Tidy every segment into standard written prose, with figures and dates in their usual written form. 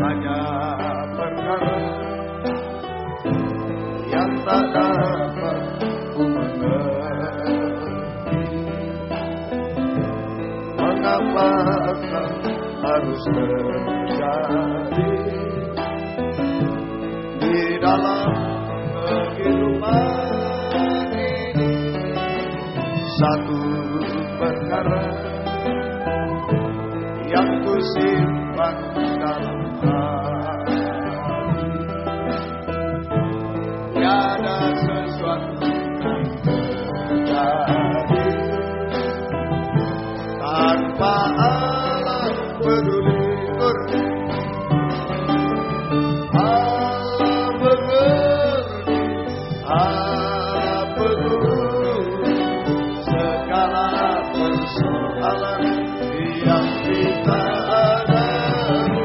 hanya perkara yang tak dapat ku mengerti. Mengapakah harus terjadi di dalam kehidupan ini? Satu perkara yang ku simpan dalam hati, tiada sesuatu yang terjadi tanpa Allah peduli. Allah mengerti, Allah peduli segala persoalan yang kita hadapi.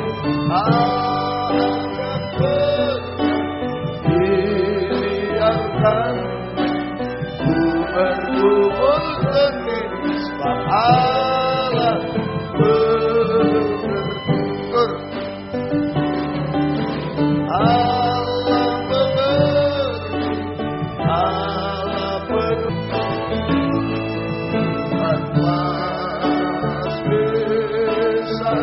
Allah biarkan ku bergumul sendiri, sebab Allah bersyukur. Allah mengerti, Allah peduli, tanpa bisa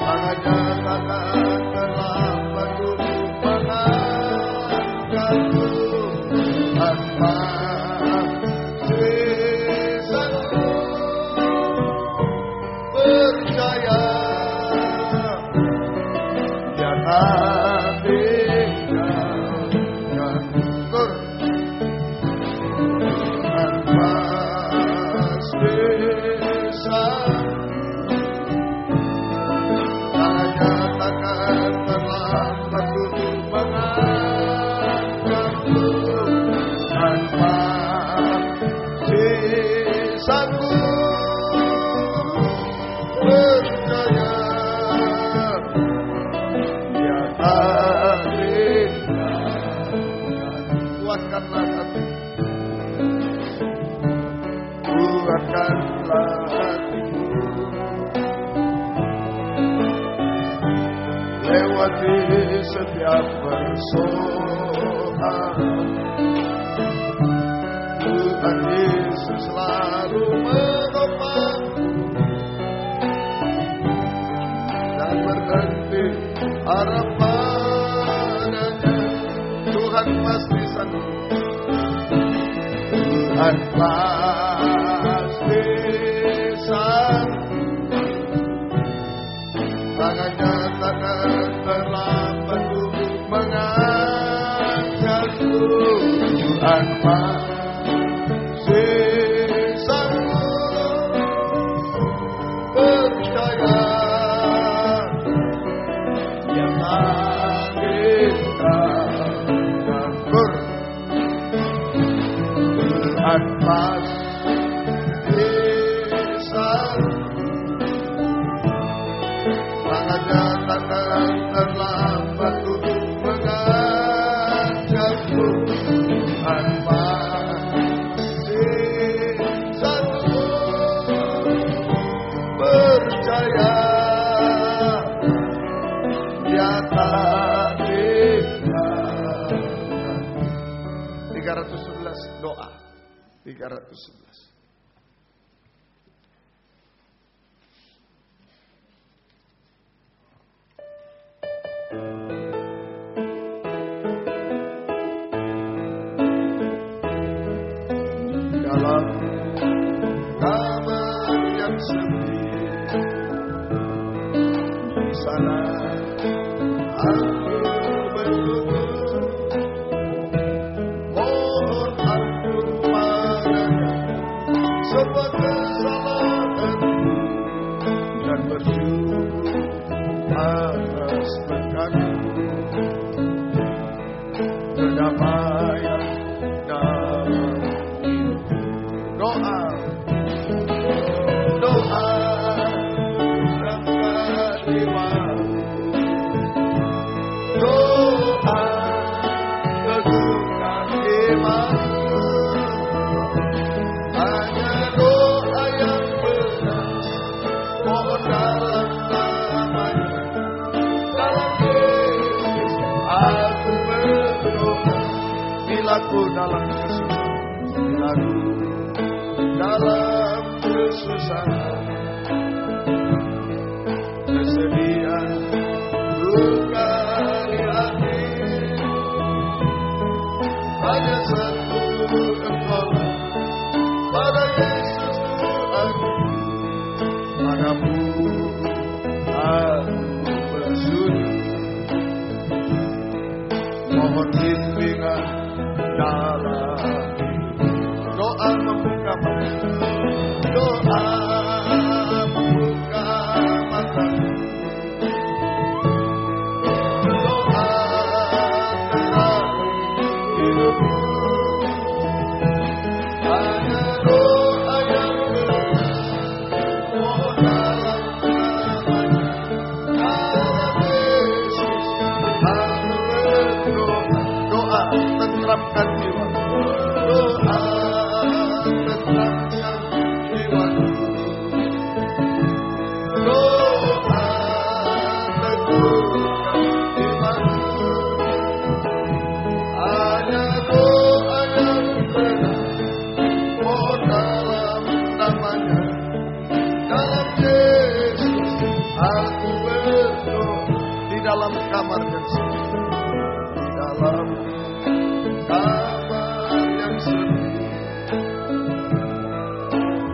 hanya takkan terlambat untuk mengangkatku, tanpa sisaku percaya dia tak tinggalkan kur, tanpa bisa hanya takkan terlambat untuk mengangkatku, tanpa sisaku percaya dia tak tinggalkan. Kuatkanlah hati, kuatkanlah hatiku, lewati setiap persoalan. Tuhan Yesus selalu menopangku dan berhenti harapannya. Tuhan pasti sanggup, Tuhan pasti sanggup. Tangannya takkan terlambat untuk mengangkatku, Tuhan pasti sanggup. Percaya dia tak tinggalkan kur, Tuhan pasti sanggup. Tangannya takkan terlambat untuk mengangkatku, Tuhan pasti sanggup. Percaya dia tak tinggalkan. 311 doa 311. Dalam kamar yang sepi, di sana aku berlutut, mohon ampun padanya semua kesalahanku, dan bersyukur atas berkat-Mu, kedamaian dalam doa dapat dimau, kesusahan, kesedihan, luka di hati. Hanya satu Engkau pada Yesus Tuhan. Padamu aku bersujud, mohon bimbingan dalam doa membuka mata, doa membuka mata, doa terang hidupku. Hanya doa yang benar, mohon dalam namanya, dalam Yesus aku berdoa. Doa tentramkan jiwa, doa tentramkan jiwa, doa teguhkan iman. Hanya doa yang benar, mohon dalam namanya, dalam Yesus aku berdoa. Di dalam kamar yang sepi, di dalam kamar yang sepi,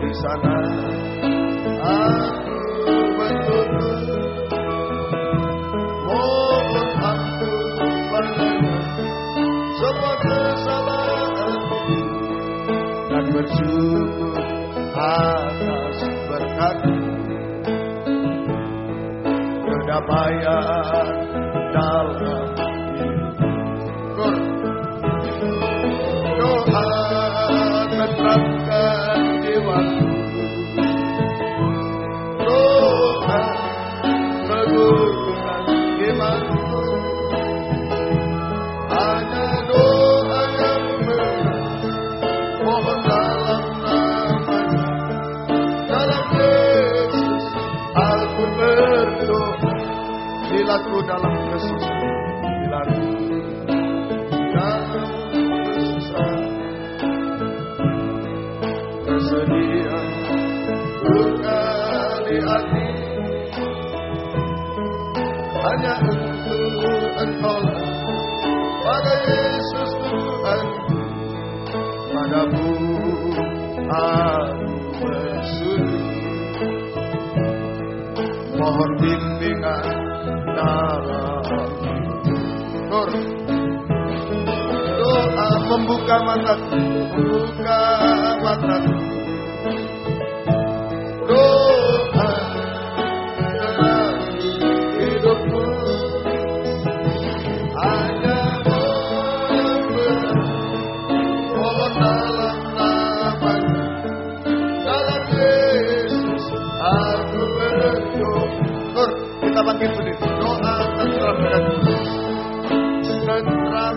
di sana aku berdoa, mohon ampun padanya semua kesalahan, dan bersyukur atas berkat kedamaian dalam hidup. Doa tenteramkan jiwaku, doa teguhkan imanku. Hanya doa yang benar, mohon dalam namanya, dalam Yesus aku berdoa. Bila ku dalam kesusahan, bila ku dalam kesusahan, kesedihan, luka di hati, hanya untuk Engkau lah, pada Yesus Tuhan. Padamu aku bersujud, mohon bimbingan dalam hidup. Doa membuka mataku, membuka mataku. Doa dalam hidupku. Hanya doa yang benar, mohon dalam namanya, dalam Yesus aku berdoa. Kita bangkit berdiri. Doa tentramkan, tentramkan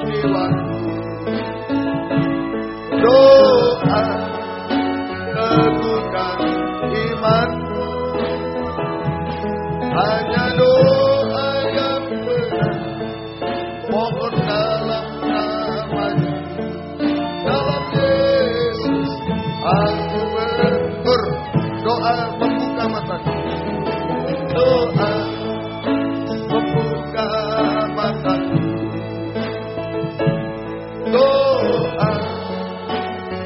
jiwaku. Doa teguhkan imanku. Hanya doa yang benar, mohon dalam namanya, dalam Yesus aku berdoa. Membuka mataku, doa membuka mataku, doa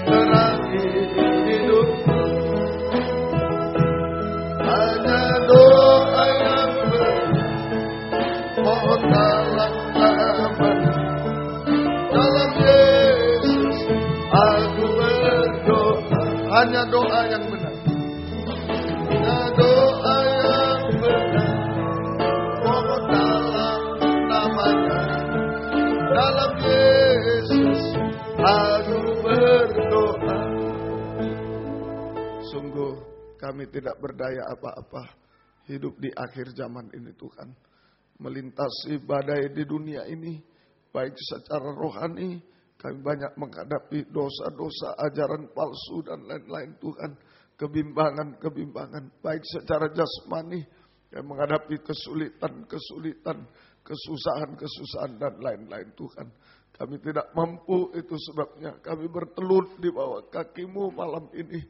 terangi hidupku. Hanya doa yang benar, mohon dalam namanya, dalam Yesus aku berdoa. Hanya doa yang benar, hanya doa yang benar, mohon dalam namanya, dalam Yesus aku berdoa. Sungguh kami tidak berdaya apa-apa hidup di akhir zaman ini Tuhan. Melintasi badai di dunia ini, baik secara rohani, kami banyak menghadapi dosa-dosa, ajaran palsu dan lain-lain Tuhan. Kebimbangan-kebimbangan, baik secara jasmani, kami menghadapi kesulitan-kesulitan, kesusahan-kesusahan dan lain-lain Tuhan. Kami tidak mampu, itu sebabnya kami bertelut di bawah kaki-Mu malam ini.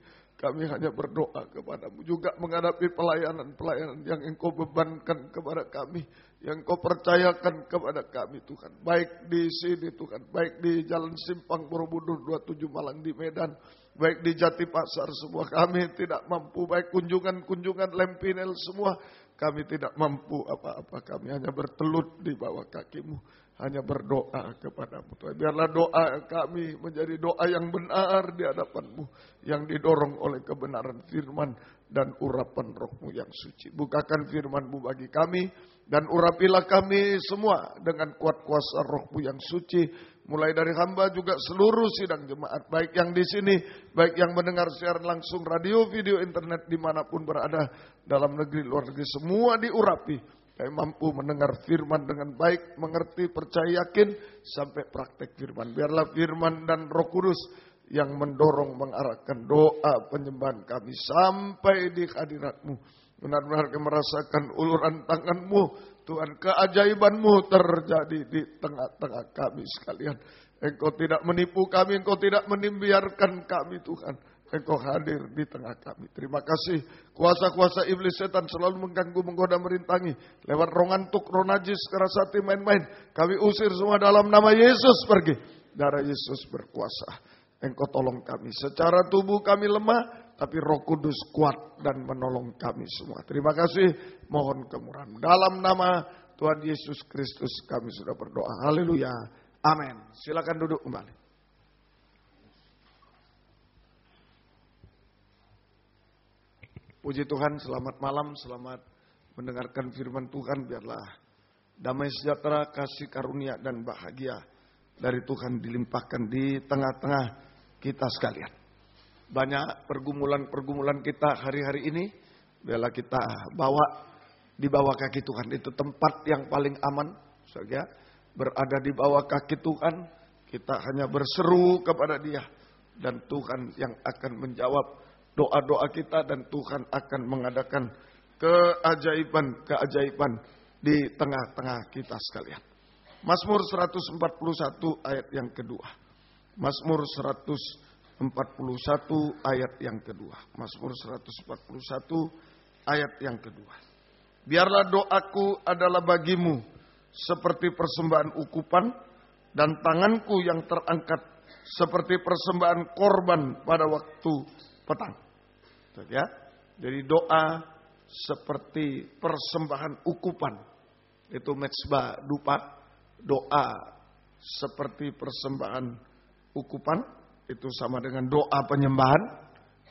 Kami hanya berdoa kepadamu. Juga menghadapi pelayanan-pelayanan yang Engkau bebankan kepada kami. Yang Engkau percayakan kepada kami Tuhan. Baik di sini Tuhan. Baik di Jalan Simpang Borobudur 27 Malang di Medan. Baik di Jati Pasar semua. Kami tidak mampu. Baik kunjungan-kunjungan Lempinel semua. Kami tidak mampu apa-apa. Kami hanya bertelut di bawah kakimu. Hanya berdoa kepadamu Tuhan. Biarlah doa kami menjadi doa yang benar di hadapanmu. Yang didorong oleh kebenaran firman dan urapan rohmu yang suci. Bukakan firmanmu bagi kami. Dan urapilah kami semua dengan kuat kuasa rohmu yang suci. Mulai dari hamba juga seluruh sidang jemaat. Baik yang di sini, baik yang mendengar siaran langsung radio, video, internet dimanapun berada. Dalam negeri, luar negeri, semua diurapi. Kami mampu mendengar firman dengan baik, mengerti, percaya, yakin, sampai praktek firman. Biarlah firman dan Roh Kudus yang mendorong, mengarahkan doa penyembahan kami sampai di hadirat-Mu. Benar-benar kami merasakan uluran tangan-Mu, Tuhan, keajaiban-Mu terjadi di tengah-tengah kami sekalian. Engkau tidak menipu kami, Engkau tidak membiarkan kami Tuhan. Engkau hadir di tengah kami. Terima kasih. Kuasa-kuasa iblis setan selalu mengganggu, menggoda, merintangi. Lewat roh ngantuk, roh najis, keras hati, main-main. Kami usir semua dalam nama Yesus pergi. Darah Yesus berkuasa. Engkau tolong kami. Secara tubuh kami lemah, tapi Roh Kudus kuat dan menolong kami semua. Terima kasih. Mohon kemurahan. Dalam nama Tuhan Yesus Kristus kami sudah berdoa. Haleluya. Amin. Silakan duduk kembali. Puji Tuhan, selamat malam, selamat mendengarkan firman Tuhan. Biarlah damai sejahtera, kasih karunia dan bahagia dari Tuhan dilimpahkan di tengah-tengah kita sekalian. Banyak pergumulan-pergumulan kita hari-hari ini, biarlah kita bawa di bawah kaki Tuhan. Itu tempat yang paling aman, saudara. Berada di bawah kaki Tuhan, kita hanya berseru kepada Dia. Dan Tuhan yang akan menjawab doa-doa kita, dan Tuhan akan mengadakan keajaiban-keajaiban di tengah-tengah kita sekalian. Mazmur 141 ayat yang kedua. Mazmur 141 ayat yang kedua. Mazmur 141 ayat yang kedua. Biarlah doaku adalah bagimu seperti persembahan ukupan, dan tanganku yang terangkat seperti persembahan korban pada waktu petang. Ya. Jadi doa seperti persembahan ukupan. Itu mezbah dupa. Doa seperti persembahan ukupan. Itu sama dengan doa penyembahan.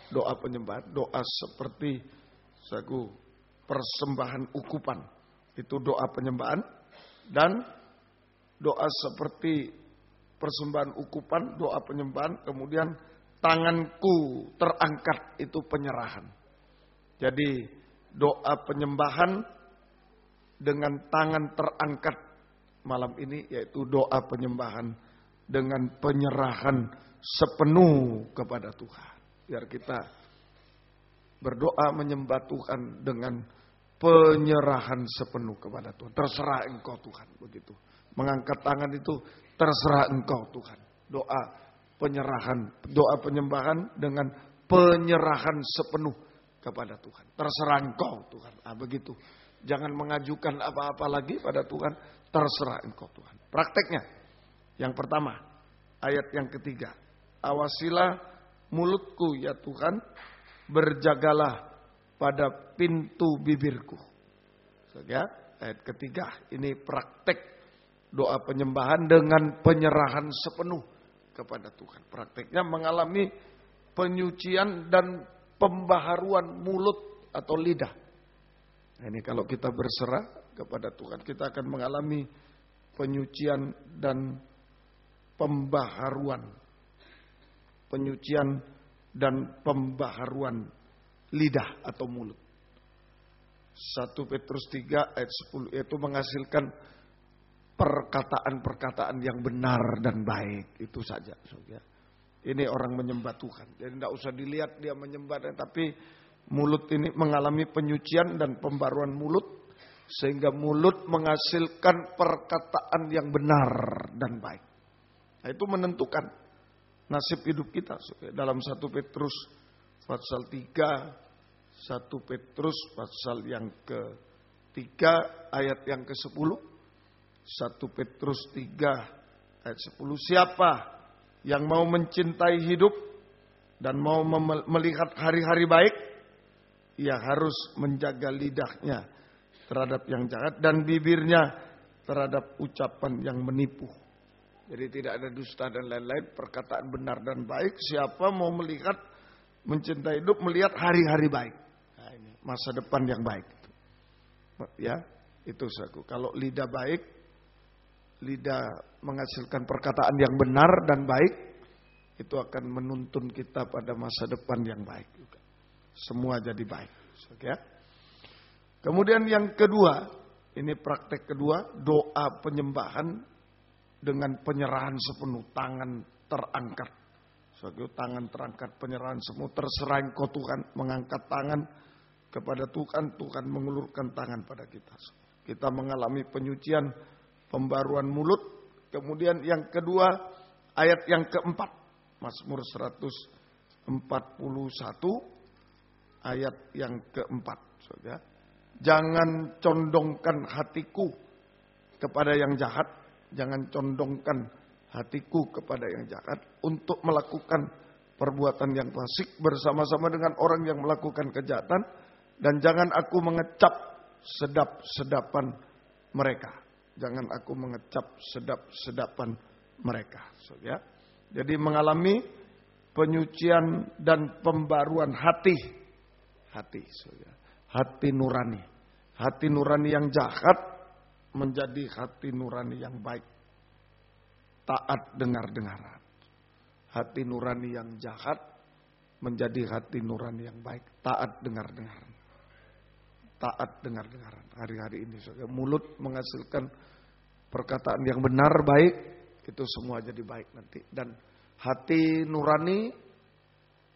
Doa penyembahan. Doa seperti persembahan ukupan. Itu doa penyembahan. Dan doa seperti persembahan ukupan. Doa penyembahan. Kemudian tanganku terangkat, itu penyerahan. Jadi doa penyembahan dengan tangan terangkat malam ini, yaitu doa penyembahan dengan penyerahan sepenuh kepada Tuhan. Biar kita berdoa menyembah Tuhan dengan penyerahan sepenuh kepada Tuhan. Terserah Engkau Tuhan, begitu. Mengangkat tangan itu terserah Engkau Tuhan. Doa penyerahan, doa penyembahan dengan penyerahan sepenuh kepada Tuhan. Terserah Engkau Tuhan. Begitu. Jangan mengajukan apa-apa lagi pada Tuhan. Terserah Engkau Tuhan. Prakteknya. Yang pertama. Ayat yang ketiga. Awasilah mulutku ya Tuhan. Berjagalah pada pintu bibirku. Ya, ayat ketiga. Ini praktek doa penyembahan dengan penyerahan sepenuh kepada Tuhan. Prakteknya mengalami penyucian dan pembaharuan mulut atau lidah. Nah, ini kalau kita berserah kepada Tuhan, kita akan mengalami penyucian dan pembaharuan. Penyucian dan pembaharuan lidah atau mulut. 1 Petrus 3 ayat 10 itu menghasilkan perkataan-perkataan yang benar dan baik. Itu saja. Ini orang menyembah Tuhan. Jadi tidak usah dilihat dia menyembah. Tapi mulut ini mengalami penyucian dan pembaruan mulut. Sehingga mulut menghasilkan perkataan yang benar dan baik. Nah, itu menentukan nasib hidup kita. Dalam 1 Petrus pasal 3, 1 Petrus pasal yang ke-3 ayat yang ke-10. 1 Petrus 3 ayat 10. Siapa yang mau mencintai hidup dan mau melihat hari-hari baik, ia harus menjaga lidahnya terhadap yang jahat dan bibirnya terhadap ucapan yang menipu. Jadi tidak ada dusta dan lain-lain, perkataan benar dan baik. Siapa mau melihat, mencintai hidup, melihat hari-hari baik. Nah, ini masa depan yang baik. Ya, itu saku. Kalau lidah baik, lidah menghasilkan perkataan yang benar dan baik, itu akan menuntun kita pada masa depan yang baik juga. Semua jadi baik. Ya. Kemudian yang kedua, ini praktek kedua, doa penyembahan dengan penyerahan sepenuh, tangan terangkat. Tangan terangkat, penyerahan sepenuh, terserah Engkau Tuhan, mengangkat tangan kepada Tuhan, Tuhan mengulurkan tangan pada kita. Kita mengalami penyucian, pembaruan mulut. Kemudian yang kedua, ayat yang keempat, Mazmur 141, ayat yang keempat. Jangan condongkan hatiku kepada yang jahat. Jangan condongkan hatiku kepada yang jahat untuk melakukan perbuatan yang fasik bersama-sama dengan orang yang melakukan kejahatan. Dan jangan aku mengecap sedap-sedapan mereka. Jangan aku mengecap sedap-sedapan mereka. Jadi mengalami penyucian dan pembaruan hati. Hati nurani. Hati nurani yang jahat menjadi hati nurani yang baik. Taat dengar-dengaran. Hati nurani yang jahat menjadi hati nurani yang baik. Taat dengar-dengaran. Taat dengar-dengaran. Hari-hari ini mulut menghasilkan perkataan yang benar, baik. Itu semua jadi baik nanti. Dan hati nurani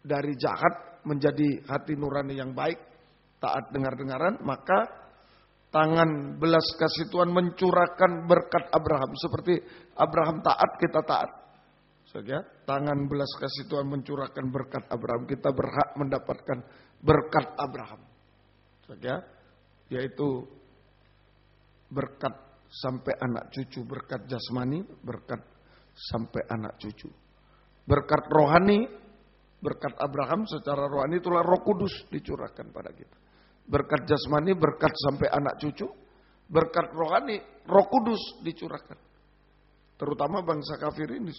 dari jahat menjadi hati nurani yang baik, taat dengar-dengaran, maka tangan belas kasih Tuhan mencurahkan berkat Abraham. Seperti Abraham taat, kita taat. Tangan belas kasih Tuhan mencurahkan berkat Abraham. Kita berhak mendapatkan berkat Abraham. Yaitu berkat sampai anak cucu, berkat jasmani, berkat sampai anak cucu. Berkat rohani, berkat Abraham secara rohani itulah Roh Kudus dicurahkan pada kita. Berkat jasmani, berkat sampai anak cucu. Berkat rohani, Roh Kudus dicurahkan. Terutama bangsa kafir ini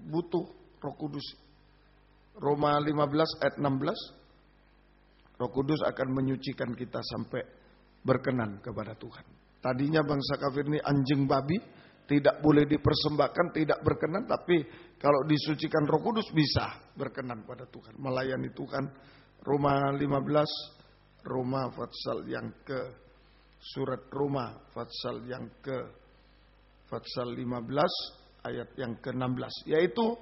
butuh Roh Kudus. Roma 15 ayat 16. Roh Kudus akan menyucikan kita sampai berkenan kepada Tuhan. Tadinya bangsa kafir ini anjing babi, tidak boleh dipersembahkan, tidak berkenan. Tapi kalau disucikan Roh Kudus bisa berkenan pada Tuhan. Melayani Tuhan. Roma 15, Roma pasal yang ke, surat Roma pasal yang ke, pasal 15 ayat yang ke-16. Yaitu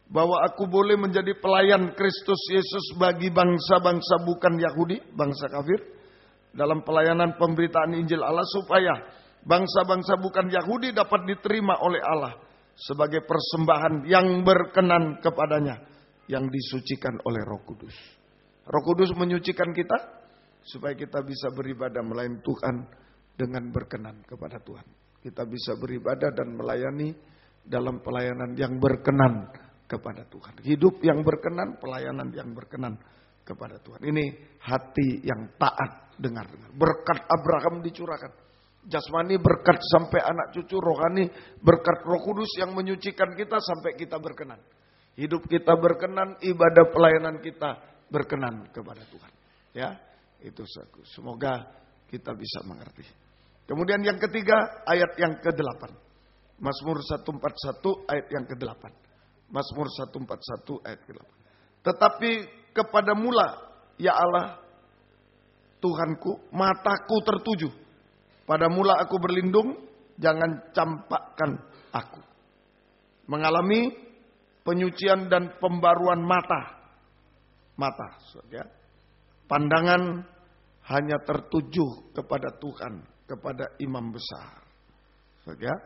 bahwa aku boleh menjadi pelayan Kristus Yesus bagi bangsa-bangsa bukan Yahudi, bangsa kafir. Dalam pelayanan pemberitaan Injil Allah supaya bangsa-bangsa bukan Yahudi dapat diterima oleh Allah sebagai persembahan yang berkenan kepadanya, yang disucikan oleh Roh Kudus. Roh Kudus menyucikan kita supaya kita bisa beribadah melayani Tuhan dengan berkenan kepada Tuhan. Kita bisa beribadah dan melayani dalam pelayanan yang berkenan kepada Tuhan. Hidup yang berkenan, pelayanan yang berkenan kepada Tuhan. Ini hati yang taat dengar-dengar. Berkat Abraham dicurahkan. Jasmani berkat sampai anak cucu, rohani berkat Roh Kudus yang menyucikan kita sampai kita berkenan. Hidup kita berkenan, ibadah pelayanan kita berkenan kepada Tuhan. Ya, itu saku. Semoga kita bisa mengerti. Kemudian yang ketiga, ayat yang ke-8. Mazmur 141 ayat yang ke-8. Mazmur 141 ayat ke-8. Tetapi kepadamulah ya Allah Tuhanku, mataku tertuju. Padamulah aku berlindung, jangan campakkan aku. Mengalami penyucian dan pembaruan mata. Ya. Pandangan hanya tertuju kepada Tuhan, kepada imam besar. Ya.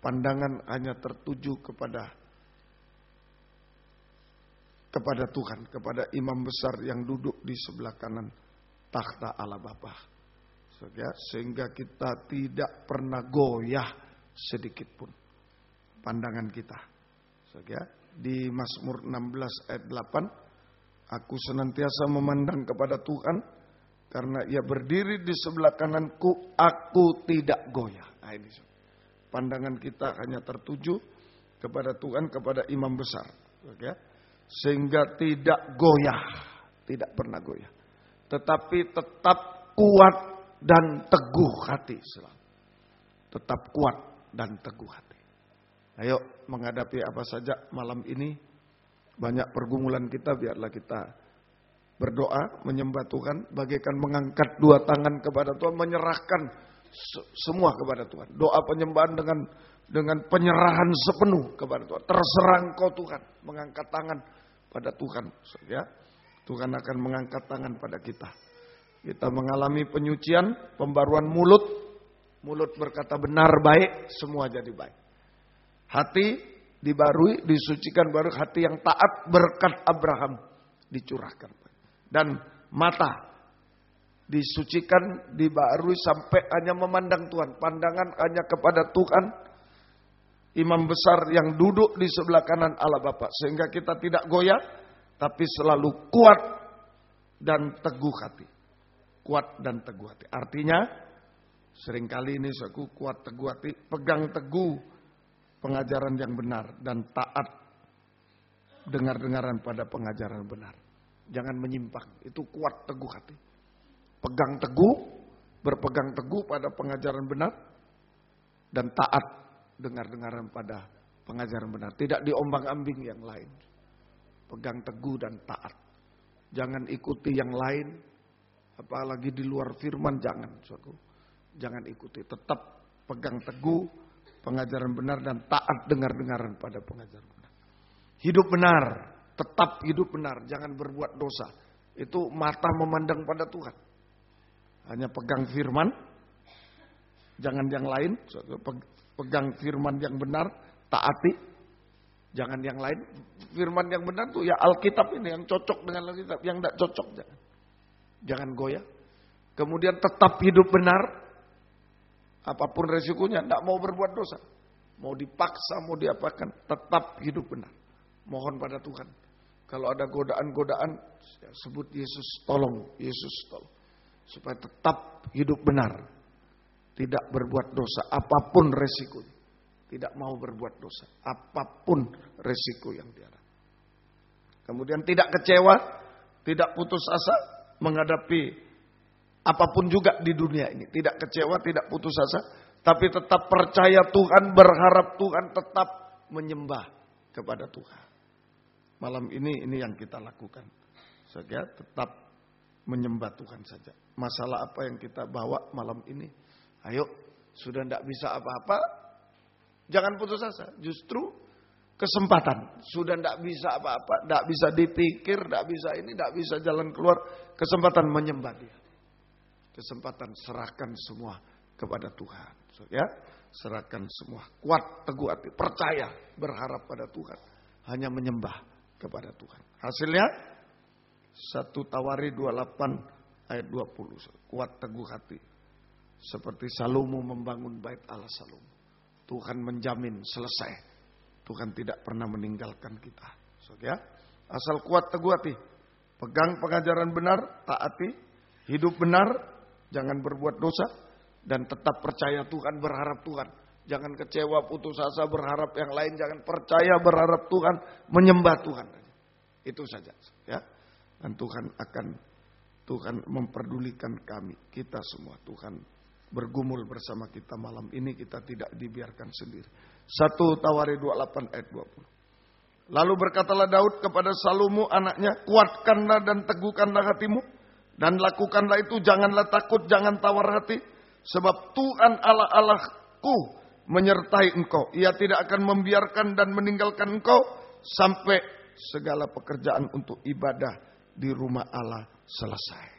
Pandangan hanya tertuju kepada kepada Tuhan, kepada imam besar yang duduk di sebelah kanan takhta Allah Bapa. Sehingga kita tidak pernah goyah sedikit pun pandangan kita. Di Mazmur 16 ayat 8, aku senantiasa memandang kepada Tuhan, karena Ia berdiri di sebelah kananku, aku tidak goyah. Nah, ini pandangan kita hanya tertuju kepada Tuhan, kepada imam besar. Sehingga tidak goyah, tidak pernah goyah. Tetapi tetap kuat dan teguh hati selalu. Tetap kuat dan teguh hati. Ayo menghadapi apa saja malam ini. Banyak pergumulan kita, biarlah kita berdoa, menyembah Tuhan, bagaikan mengangkat dua tangan kepada Tuhan, menyerahkan semua kepada Tuhan. Doa penyembahan dengan penyerahan sepenuh kepada Tuhan. Terserah Engkau Tuhan, mengangkat tangan pada Tuhan. Tuhan akan mengangkat tangan pada kita. Kita mengalami penyucian, pembaruan mulut. Mulut berkata benar, baik, semua jadi baik. Hati dibarui, disucikan baru hati yang taat, berkat Abraham dicurahkan. Dan mata disucikan, dibarui sampai hanya memandang Tuhan. Pandangan hanya kepada Tuhan, imam besar yang duduk di sebelah kanan Allah Bapa. Sehingga kita tidak goyah, tapi selalu kuat dan teguh hati. Kuat dan teguh hati. Artinya, seringkali ini aku kuat teguh hati, pegang teguh pengajaran yang benar dan taat dengar-dengaran pada pengajaran benar. Jangan menyimpang, itu kuat teguh hati. Pegang teguh, berpegang teguh pada pengajaran benar dan taat dengar-dengaran pada pengajaran benar. Tidak diombang-ambing yang lain. Pegang teguh dan taat. Jangan ikuti yang lain, apalagi di luar firman, jangan. Jangan ikuti, tetap pegang teguh pengajaran benar dan taat dengar-dengaran pada pengajaran benar. Hidup benar, tetap hidup benar, jangan berbuat dosa. Itu mata memandang pada Tuhan. Hanya pegang firman, jangan yang lain. Pegang firman yang benar, taati, jangan yang lain. Firman yang benar tuh ya Alkitab ini, yang cocok dengan Alkitab, yang tidak cocok jangan goyah. Kemudian tetap hidup benar, apapun resikonya, tidak mau berbuat dosa. Mau dipaksa, mau diapakan, tetap hidup benar. Mohon pada Tuhan. Kalau ada godaan-godaan, ya sebut Yesus tolong, Yesus tolong. Supaya tetap hidup benar. Tidak berbuat dosa, apapun resikonya. Tidak mau berbuat dosa, apapun resiko yang dialami. Kemudian tidak kecewa, tidak putus asa menghadapi apapun juga di dunia ini. Tidak kecewa, tidak putus asa, tapi tetap percaya Tuhan, berharap Tuhan, tetap menyembah kepada Tuhan. Malam ini yang kita lakukan. Saja tetap menyembah Tuhan saja. Masalah apa yang kita bawa malam ini? Ayo, sudah tidak bisa apa-apa, jangan putus asa. Justru kesempatan. Sudah tidak bisa apa-apa, tidak bisa dipikir, tidak bisa ini, tidak bisa jalan keluar. Kesempatan menyembah Dia. Kesempatan serahkan semua kepada Tuhan. Ya, serahkan semua. Kuat, teguh hati, percaya, berharap pada Tuhan. Hanya menyembah kepada Tuhan. Hasilnya 1 Tawari 28 ayat 20. Kuat, teguh hati. Seperti Salomo membangun bait Allah Salomo. Tuhan menjamin selesai. Tuhan tidak pernah meninggalkan kita. Ya, asal kuat, teguh hati. Pegang pengajaran benar, taati, hidup benar, jangan berbuat dosa, dan tetap percaya Tuhan, berharap Tuhan. Jangan kecewa, putus asa, berharap yang lain. Jangan percaya, berharap Tuhan, menyembah Tuhan. Itu saja. Ya. Dan Tuhan memperdulikan kami, kita semua. Tuhan bergumul bersama kita malam ini, kita tidak dibiarkan sendiri. 1 Tawari 28 ayat 20. Lalu berkatalah Daud kepada Salomo anaknya, kuatkanlah dan teguhkanlah hatimu, dan lakukanlah itu, janganlah takut, jangan tawar hati, sebab Tuhan Allah Allahku menyertai engkau. Ia tidak akan membiarkan dan meninggalkan engkau sampai segala pekerjaan untuk ibadah di rumah Allah selesai.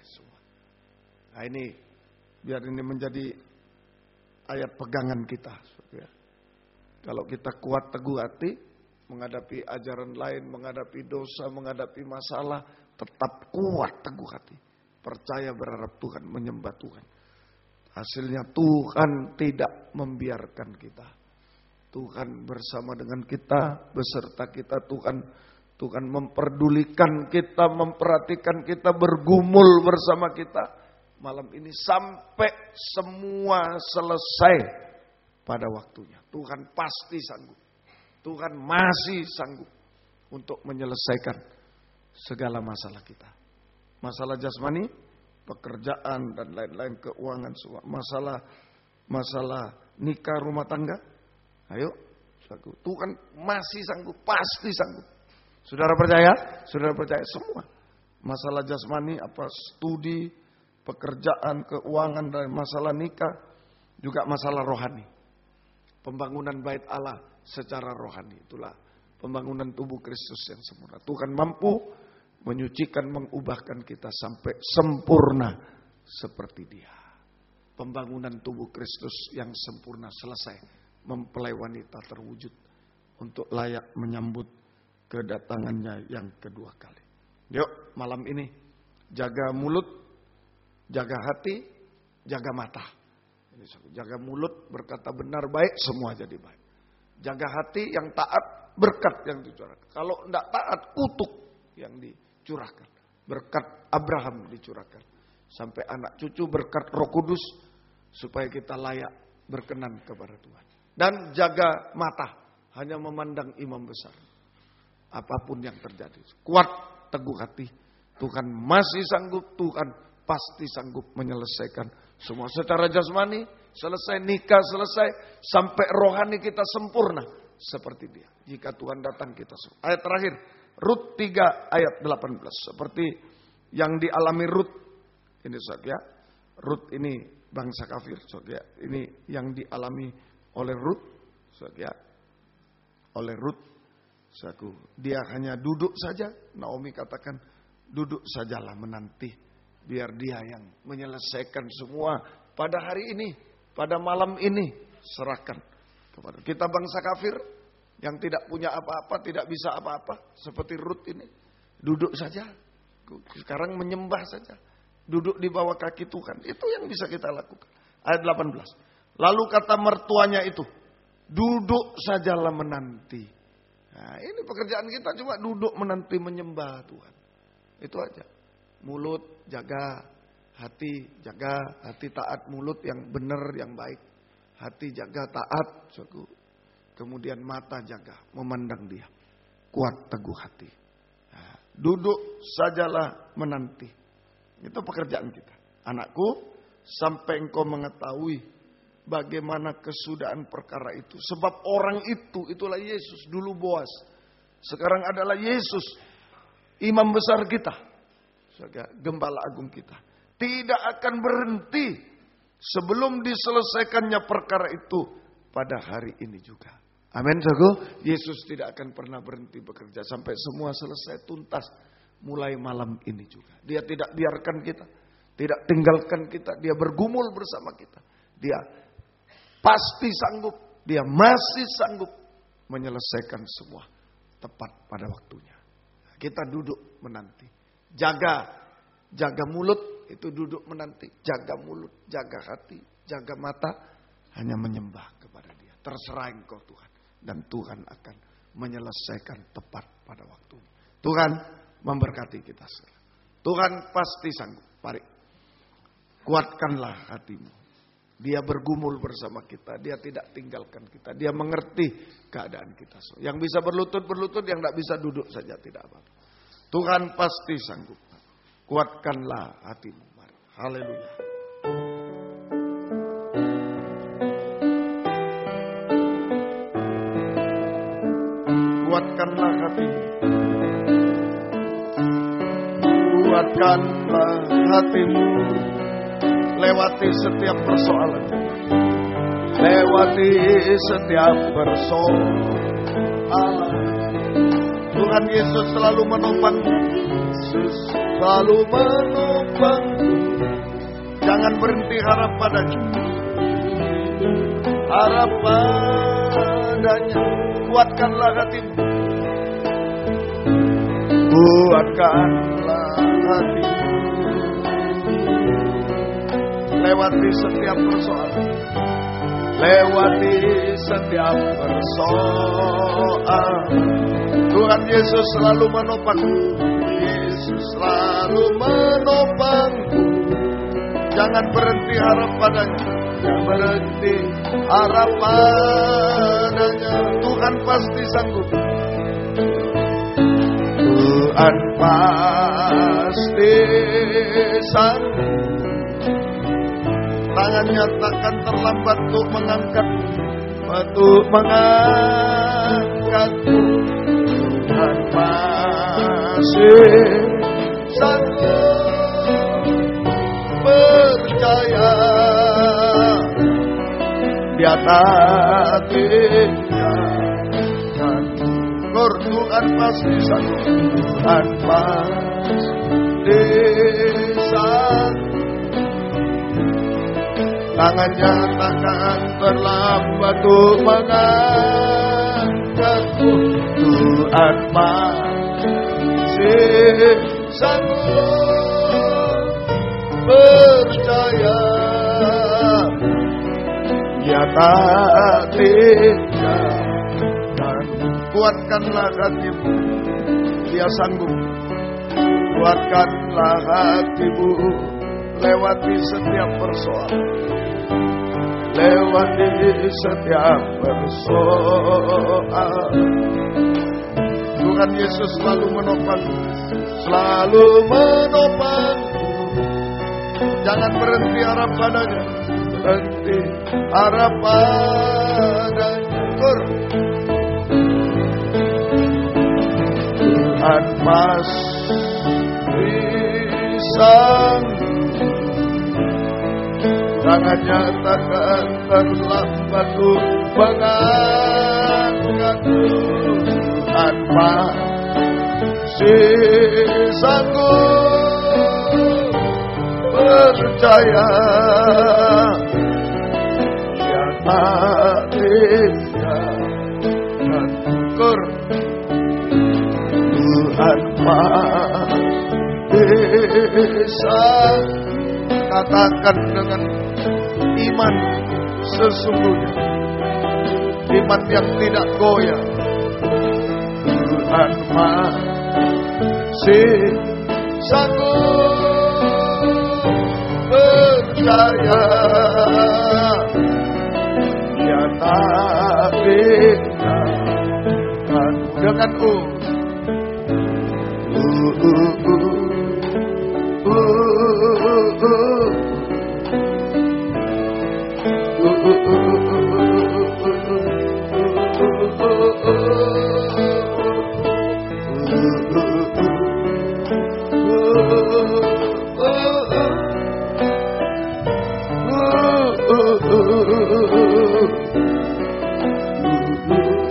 Nah ini, biar ini menjadi ayat pegangan kita. Kalau kita kuat teguh hati, menghadapi ajaran lain, menghadapi dosa, menghadapi masalah, tetap kuat teguh hati. Percaya, berharap Tuhan, menyembah Tuhan. Hasilnya Tuhan tidak membiarkan kita. Tuhan bersama dengan kita, beserta kita. Tuhan memperdulikan kita, memperhatikan kita, bergumul bersama kita. Malam ini sampai semua selesai pada waktunya. Tuhan pasti sanggup. Tuhan masih sanggup untuk menyelesaikan segala masalah kita. Masalah jasmani, pekerjaan dan lain-lain, keuangan semua. Masalah nikah, rumah tangga. Ayo, Tuhan masih sanggup, pasti sanggup. Saudara percaya? Saudara percaya semua. Masalah jasmani, studi, pekerjaan, keuangan, dan masalah nikah, juga masalah rohani. Pembangunan bait Allah secara rohani, itulah pembangunan tubuh Kristus yang sempurna. Tuhan mampu menyucikan, mengubahkan kita sampai sempurna seperti Dia. Pembangunan tubuh Kristus yang sempurna selesai, mempelai wanita terwujud untuk layak menyambut kedatangannya yang kedua kali. Yuk, malam ini jaga mulut, jaga hati, jaga mata. Jaga mulut, berkata benar baik, semua jadi baik. Jaga hati yang taat, berkat yang dicurahkan. Kalau tidak taat, kutuk yang dicurahkan. Berkat Abraham dicurahkan. Sampai anak cucu, berkat Roh Kudus, supaya kita layak berkenan kepada Tuhan. Dan jaga mata, hanya memandang imam besar. Apapun yang terjadi, kuat, teguh hati. Tuhan masih sanggup, Tuhan pasti sanggup menyelesaikan semua. Secara jasmani selesai, nikah selesai, sampai rohani kita sempurna seperti Dia. Jika Tuhan datang kita semua. Ayat terakhir, Rut 3 ayat 18. Seperti yang dialami Rut. Ini saudara, Rut ini bangsa kafir, saudara. Ini yang dialami oleh Rut, saudara. Oleh Rut, saudara. Dia hanya duduk saja. Naomi katakan, duduk sajalah menanti. Biar Dia yang menyelesaikan semua pada hari ini, pada malam ini. Serahkan kepada kita, bangsa kafir yang tidak punya apa-apa, tidak bisa apa-apa. Seperti Rut ini, duduk saja. Sekarang menyembah saja. Duduk di bawah kaki Tuhan. Itu yang bisa kita lakukan. Ayat 18. Lalu kata mertuanya itu, duduk sajalah menanti. Nah, ini pekerjaan kita, cuma duduk menanti menyembah Tuhan. Itu aja. Mulut jaga, hati taat, mulut yang benar, yang baik. Hati jaga, taat. Kemudian mata jaga, memandang Dia. Kuat, teguh hati. Nah, duduk sajalah menanti. Itu pekerjaan kita. Anakku, sampai engkau mengetahui bagaimana kesudahan perkara itu. Sebab orang itu, itulah Yesus. Dulu Boas, sekarang adalah Yesus, imam besar kita, gembala agung kita. Tidak akan berhenti sebelum diselesaikannya perkara itu pada hari ini juga. Amin, saudara. Yesus tidak akan pernah berhenti bekerja sampai semua selesai tuntas. Mulai malam ini juga. Dia tidak biarkan kita, tidak tinggalkan kita. Dia bergumul bersama kita. Dia pasti sanggup, Dia masih sanggup menyelesaikan semua tepat pada waktunya. Kita duduk menanti. Jaga mulut, itu duduk menanti. Jaga mulut, jaga hati, jaga mata. Hanya menyembah kepada Dia. Terserah engkau Tuhan. Dan Tuhan akan menyelesaikan tepat pada waktunya. Tuhan memberkati kita sekalian. Tuhan pasti sanggup. Mari, kuatkanlah hatimu. Dia bergumul bersama kita. Dia tidak tinggalkan kita. Dia mengerti keadaan kita. Yang bisa berlutut, yang tidak bisa duduk saja, tidak apa-apa. Tuhan pasti sanggup. Kuatkanlah hatimu. Mari. Haleluya. Kuatkanlah hatimu. Kuatkanlah hatimu. Lewati setiap persoalan. Lewati setiap persoalan. Tuhan Yesus selalu menopang. Yesus selalu menopang. Jangan berhenti harap padanya. Harap padanya. Kuatkanlah hatimu. Kuatkanlah hatimu. Lewati setiap persoalan. Lewati setiap persoalan. Tuhan Yesus selalu menopangmu. Yesus selalu menopangmu. Jangan berhenti harap padanya. Jangan berhenti harap padanya. Tuhan pasti sanggup. Tuhan pasti sanggup. Tangannya takkan terlambat untuk mengangkatmu. Tuhan masih sanggup. Percaya Dia tak tinggalkan. Tuhan pasti sanggup. Tuhan pasti sanggup. Tangannya takkan terlambat untuk mengangkatmu. Tuhan masih sanggup. Percaya Dia tak tinggalkan. Kuatkanlah hatimu. Dia sanggup. Kuatkanlah hatimu. Lewati setiap persoalan. Lewati setiap persoalan. Tuhan Yesus selalu menopang. Selalu menopang. Jangan berhenti harap padanya. Berhenti harap padanya. Tuhan pasti sanggup. Tangannya takkan terlambat untuk mengangkatmu. Tuhan masih sanggup. Percaya Dia tak tinggalkan. Tuhan masih sanggup. Katakan dengan iman sesungguhnya. Iman yang tidak goyah. Tuhan masih sanggup. Percaya Dia tak tinggalkan. Dengan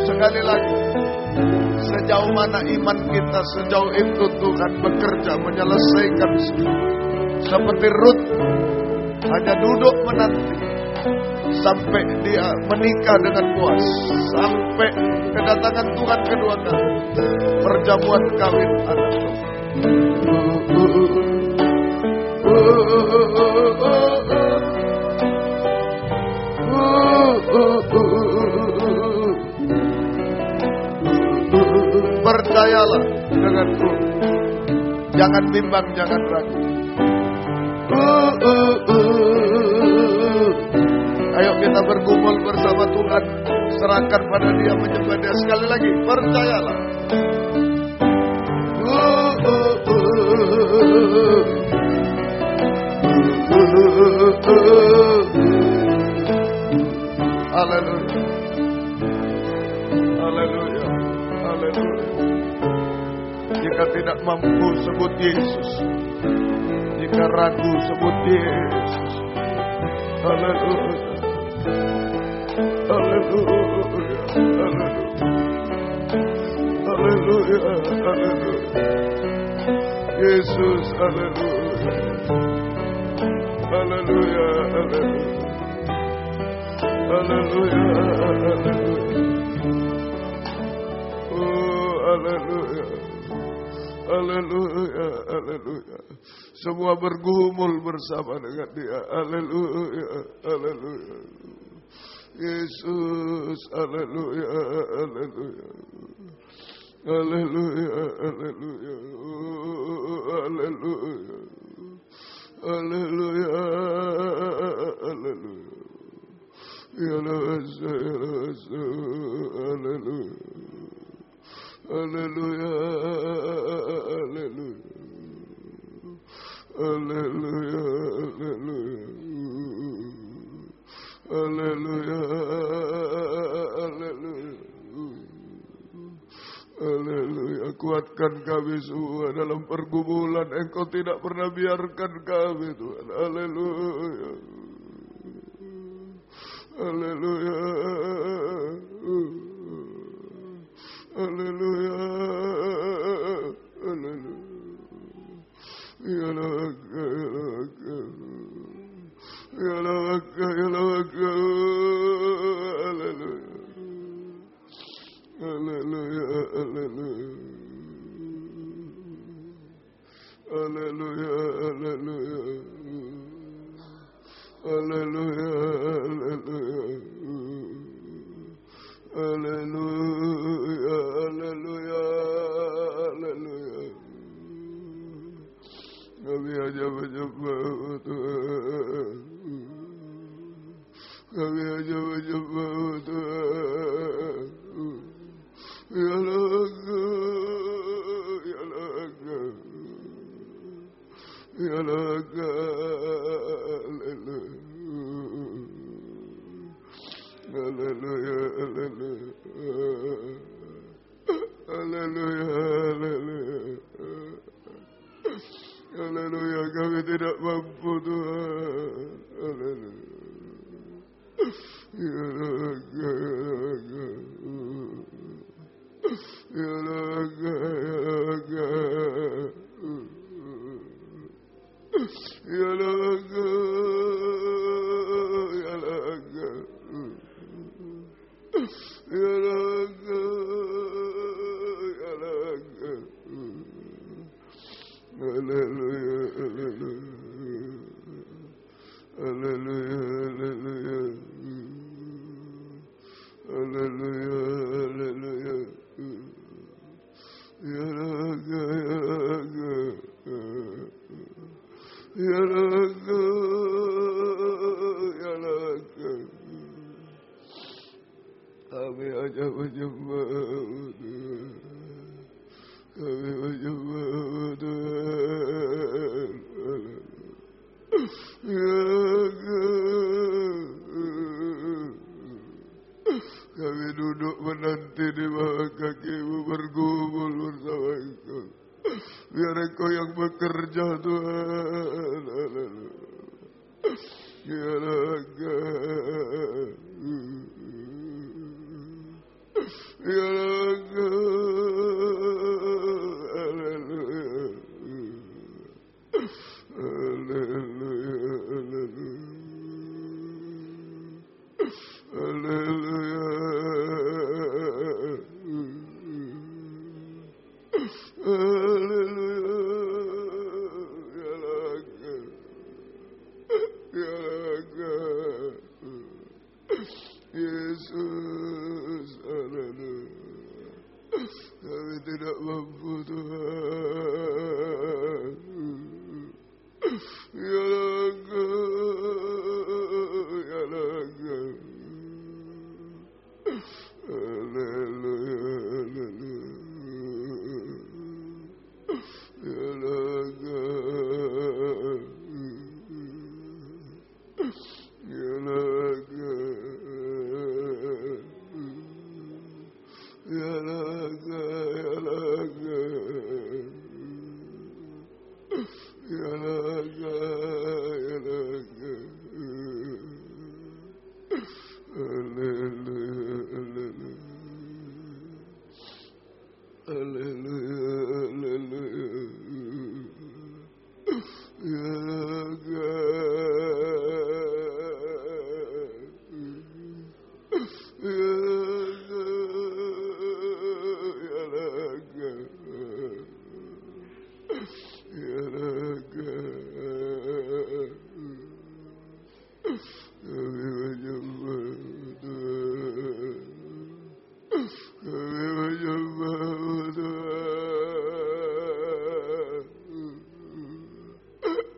sekali lagi, sejauh mana iman kita, sejauh itu Tuhan bekerja menyelesaikan semua. Seperti Rut hanya duduk menanti sampai dia menikah dengan Boaz, sampai kedatangan Tuhan kedua kali, perjamuan kawin anak. Percayalah denganku, jangan bimbang, jangan ragu. Ayo kita bergumul bersama Tuhan, serahkan pada Dia, menyembah Dia. Sekali lagi, percayalah. Haleluya. Haleluya. Haleluya. Jika tidak mampu, sebut Yesus. Jika ragu, sebut Yesus. Haleluya. Haleluya. Haleluya. Haleluya. Yesus, haleluya. Haleluya. Haleluya. Haleluya. Haleluya. Oh, haleluya. Haleluya, haleluya. Semua bergumul bersama dengan Dia. Haleluya, haleluya. Yesus, haleluya, haleluya. Haleluya, haleluya. Haleluya. Haleluya, haleluya. Ya Rasa, ya Rasa, haleluya. Haleluya, haleluya. Haleluya, haleluya. Haleluya, haleluya. Haleluya, kuatkan kami semua dalam pergumulan. Engkau tidak pernah biarkan kami, Tuhan. Haleluya. Haleluya. Haleluya. Haleluya. Ya Laka, ya Laka. Ya Laka, ya Laka. Haleluya. Haleluya, haleluya. Haleluya, haleluya. Haleluya, haleluya. Haleluya, haleluya, haleluya. Kami hanya menyembah Tuhan. Kami hanya menyembah Tuhan. Ya Laka, ya Laka. Ya Laka, haleluya. Haleluya, haleluya. Haleluya, haleluya. Haleluya, kami tidak mampu Tuhan. Haleluya. Ya Laka, ya Laka. Ya Laka, ya Laka. Ya Laka, ya Laka. Haleluya, haleluya. Haleluya, haleluya. Haleluya, haleluya. Ya Laka, ya Laka. Ya Laka, ya Laka. Kami hanya menyembah Tuhan. Kami menyembah Tuhan. Ya Laka. Kami duduk menanti di bawah kaki-Mu, bergumul bersama Engkau. Biar Engkau yang bekerja Tuhan. Ya Laka. Ya Laka. Haleluya. Haleluya. Haleluya. Haleluya. Haleluya. Ya Laka. Ya Laka. Yesus, haleluya. Kami tidak mampu Tuhan. Ya Laka, ya Laka. Haleluya, haleluya. Ya Laka. Ya Laka. Ya Laka, ya Laka. Ya Laka, ya Laka. Haleluya, haleluya. Haleluya, haleluya. Ya Laka. Kami menyembah Tuhan. Kami menyembah Tuhan.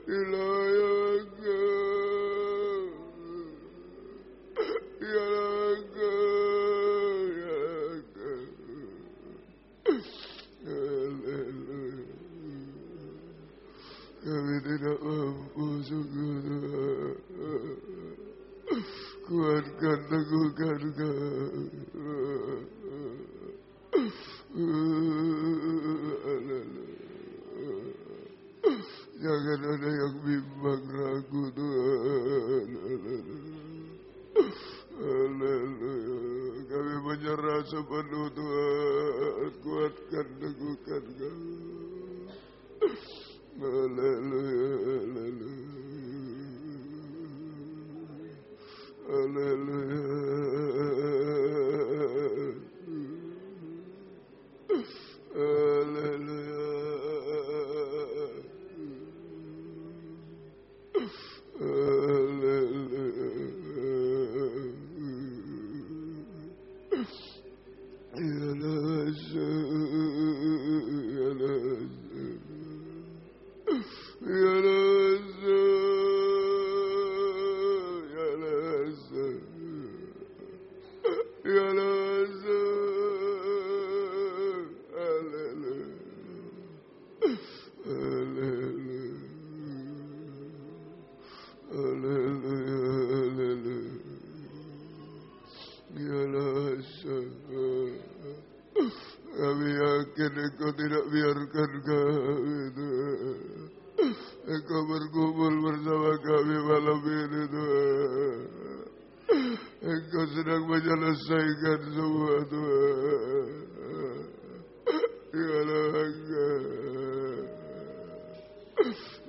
Ilah kami tidak mampu sungguh Tuhan. Kuatkan, teguhkan kami. Jangan ada yang bimbang ragu Tuhan. Haleluya. Kami menyerah sepenuh Tuhan. Kuatkan, teguhkan kami. Haleluya, haleluya. Haleluya. Haleluya. Kami yakin Engkau tidak biarkan kami Tuhan. Engkau berkumpul bersama kami malam ini Tuhan. Engkau sedang menyelesaikan semua Tuhan. Dialah Engkau.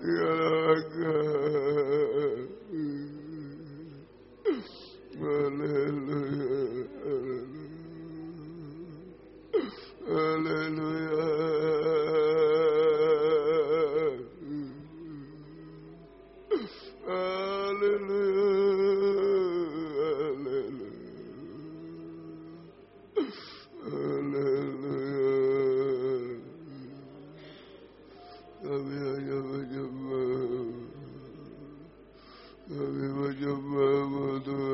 Dialah Engkau. Haleluya. Haleluya. Kami menyembah-Mu Tuhan.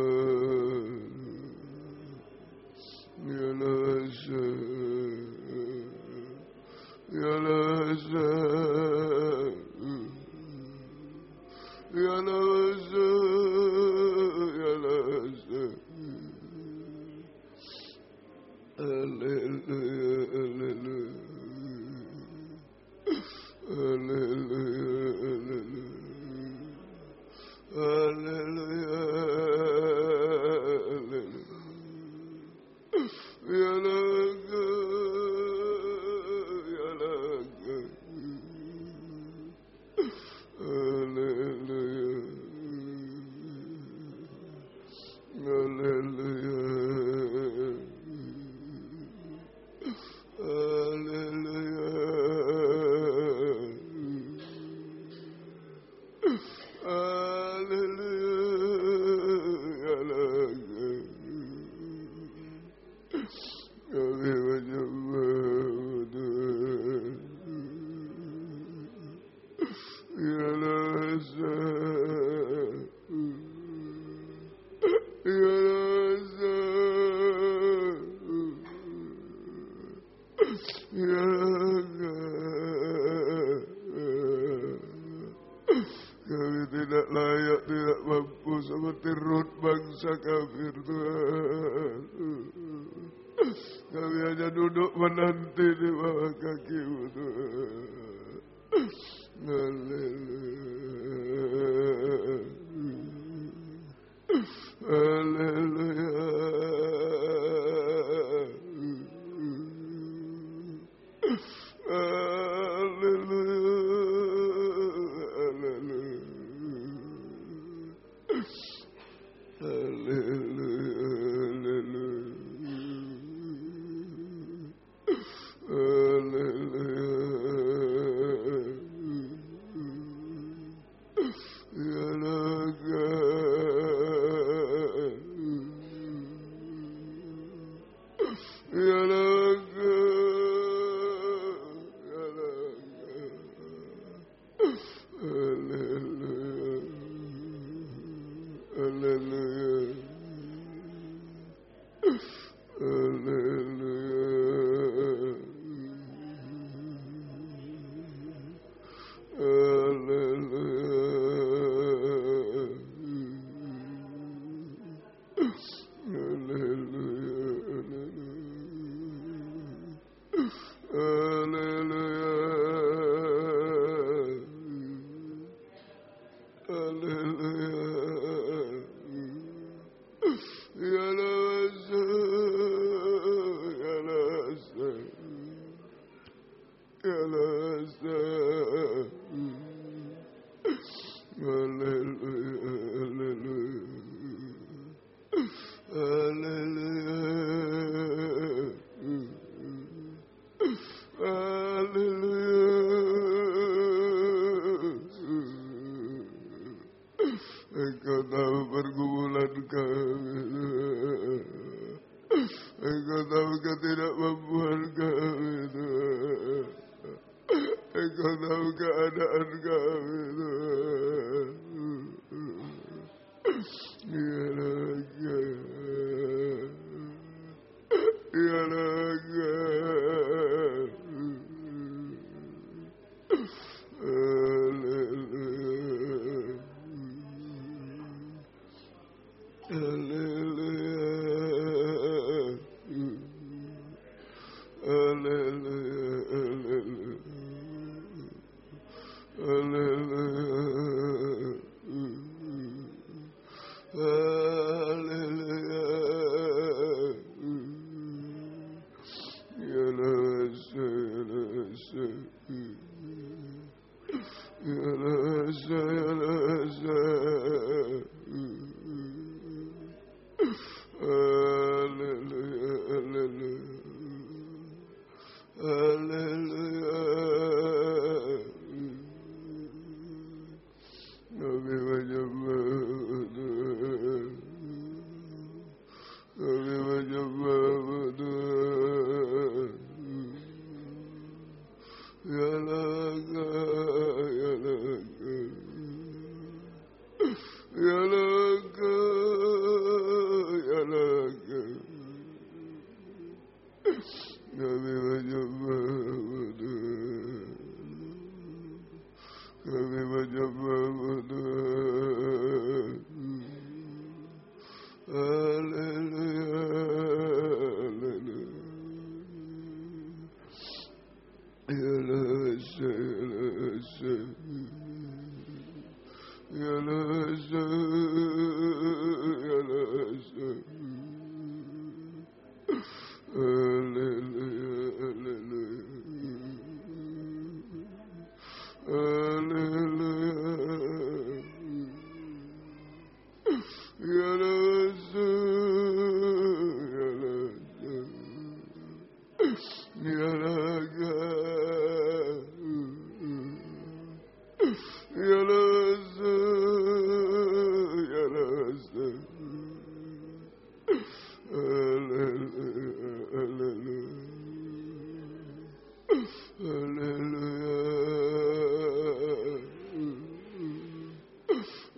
Kami tidak layak, tidak mampu seperti Rut bangsa kafir Tuhan. Kami hanya duduk menanti di bawah kaki-Mu Tuhan. Haleluya. Haleluya. Haleluya. Engkau tahu pergumulan kami, Engkau tahu ketidakmampuan kami, Engkau tahu keadaan kami, Ya Raga, Ya Raga.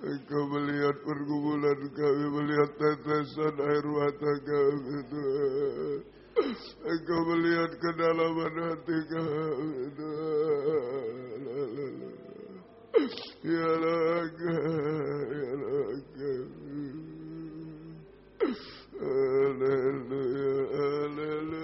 Engkau melihat pergumulan kami, melihat tetesan air mata kami, Tuhan. Engkau melihat kedalaman hati kami, Tuhan. Ya Raga, Ya Raga. Haleluya, haleluya.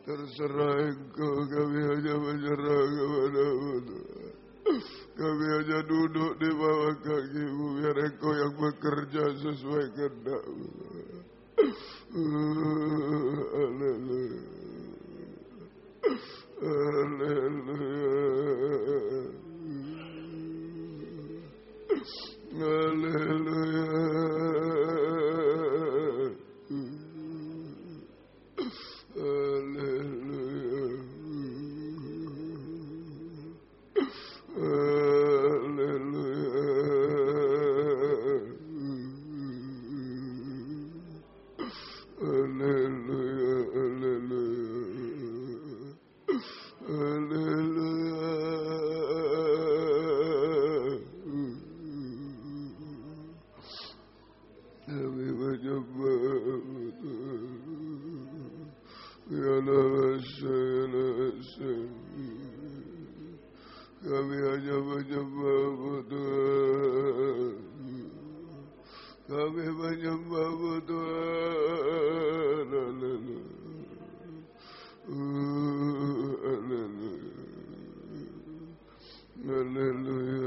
Terserah Engkau, kami hanya menyerah kepadamu Tuhan. Kami hanya duduk di bawah kaki-Mu, biar Engkau yang bekerja sesuai kehendak-Mu. Haleluya. Haleluya. Haleluya. Kami hanya menyembah-Mu Tuhan. Kami menyembah-Mu Tuhan. Haleluya. Haleluya. Haleluya.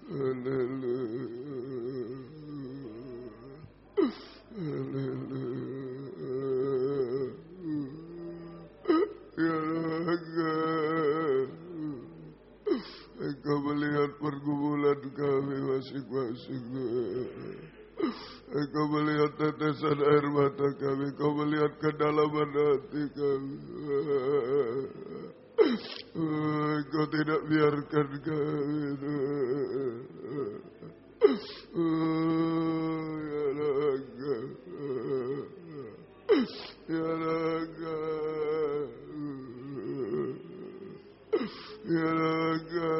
Haleluya. Haleluya. Engkau melihat pergumulan kami masing-masing. Engkau melihat tetesan air mata kami. Engkau melihat kedalaman hati kami. Engkau tidak biarkan kami. Ya Raga. Ya Raga. Ya Raga.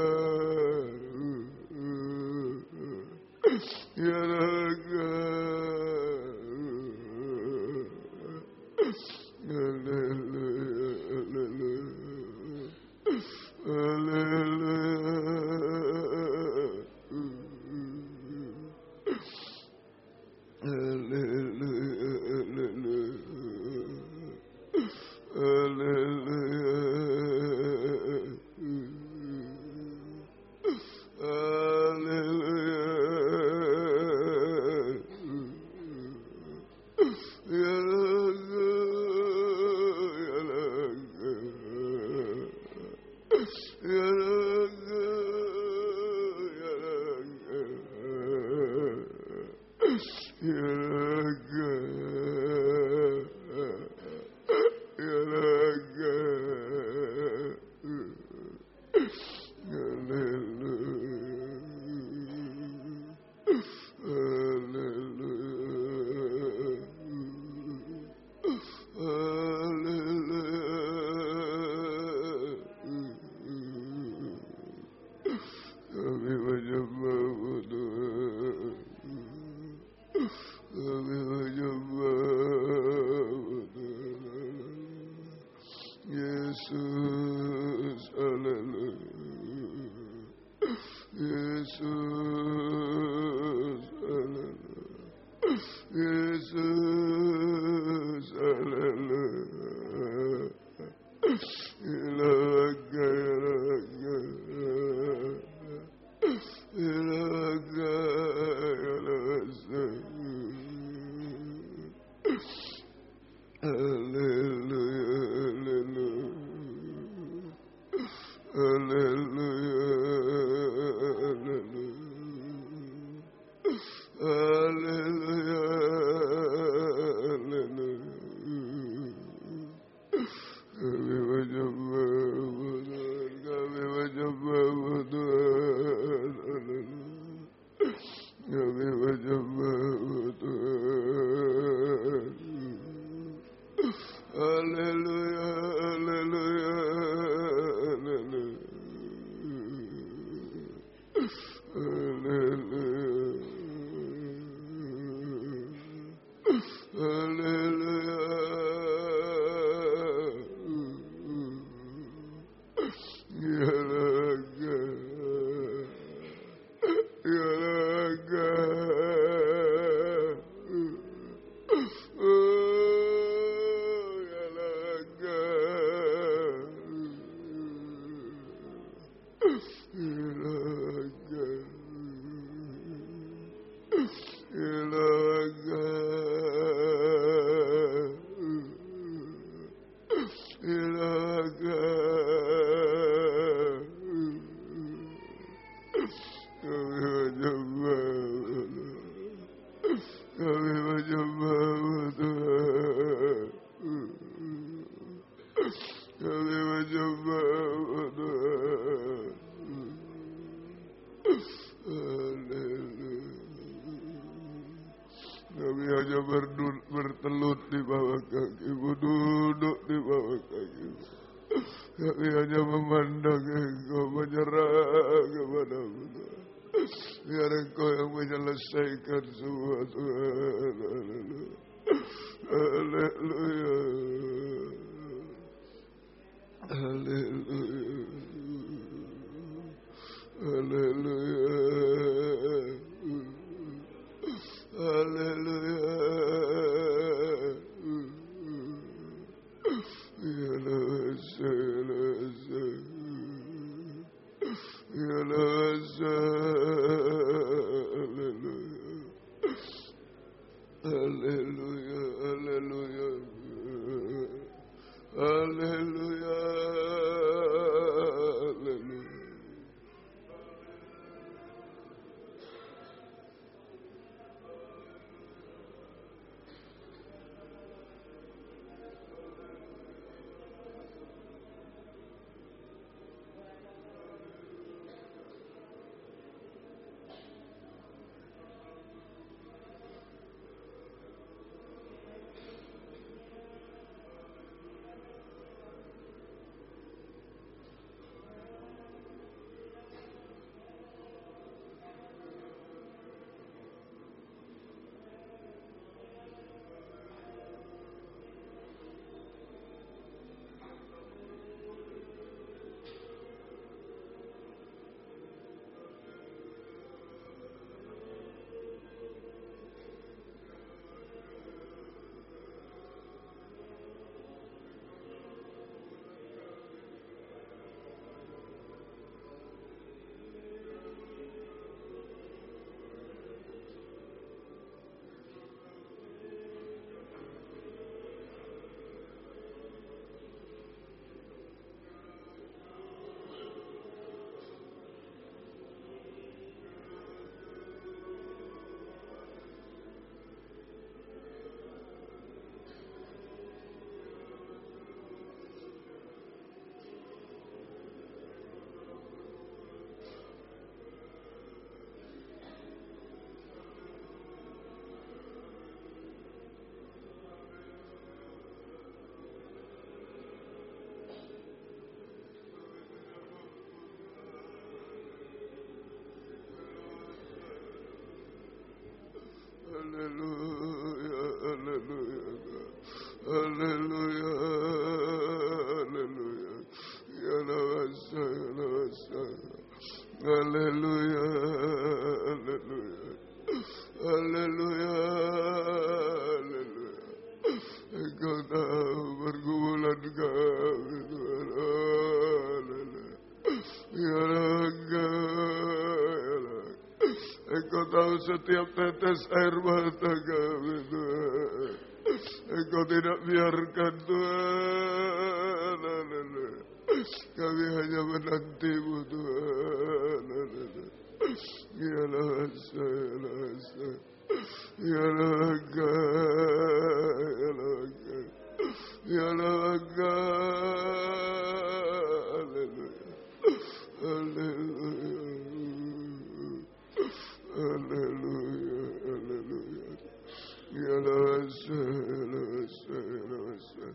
Ya Raga. Yesus, haleluya. Yesus, haleluya. Yesus, haleluya. Kami hanya bertelut di bawah kaki-Mu, duduk di bawah kaki-Mu. Kami hanya memandang Engkau, menyerah kepada-Mu. Biar Engkau yang menyelesaikan semua, Tuhan. Haleluya. Haleluya. Haleluya. Haleluya. Haleluya. Haleluya. Haleluya. Haleluya. Haleluya, haleluya, haleluya, haleluya, ya nabasa, ya nabasa, haleluya, haleluya, haleluya, haleluya. Engkau tahu pergumulan kami, Tuhan. setiap tetes air mata kami Tuhan, Engkau tidak biarkan Tuhan. Kami hanya menantimu Tuhan. Ya Lasa, ya Laga, ya Laga, ya Laga. Haleluya, haleluya. Ya Lasa, Lasa, Lasa.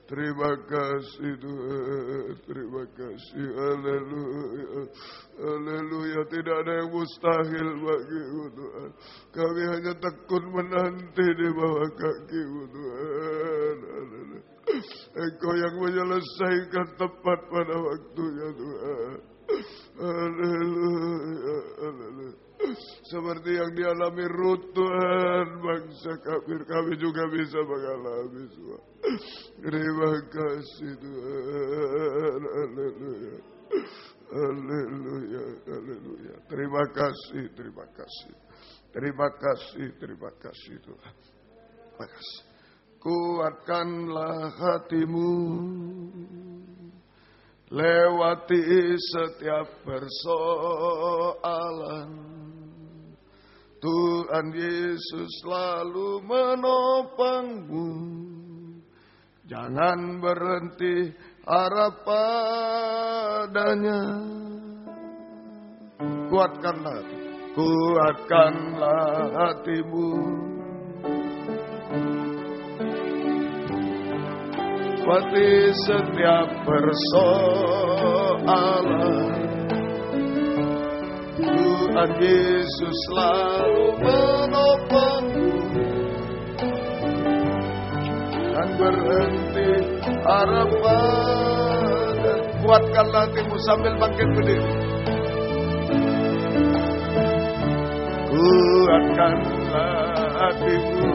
Terima kasih Tuhan, terima kasih. Haleluya, haleluya. Tidak ada yang mustahil bagimu Tuhan. Kami hanya tekun menanti di bawah kakimu Tuhan. Haleluya. Engkau yang menyelesaikan tepat pada waktunya Tuhan. Haleluya, haleluya. Seperti yang dialami Rut Tuhan, bangsa kafir, kami juga bisa mengalami semua. Terima kasih Tuhan. Haleluya, haleluya, haleluya. Terima kasih, terima kasih. Terima kasih, terima kasih Tuhan. Terima kasih. Kuatkanlah hatimu, lewati setiap persoalan. Tuhan Yesus selalu menopangmu. Jangan berhenti harap padanya. Kuatkanlah, kuatkanlah hatimu, lewati setiap persoalan. Tuhan Yesus selalu menopangmu. Dan berhenti harapan. Kuatkanlah hatimu sambil bangkit berdiri. Kuatkanlah hatimu,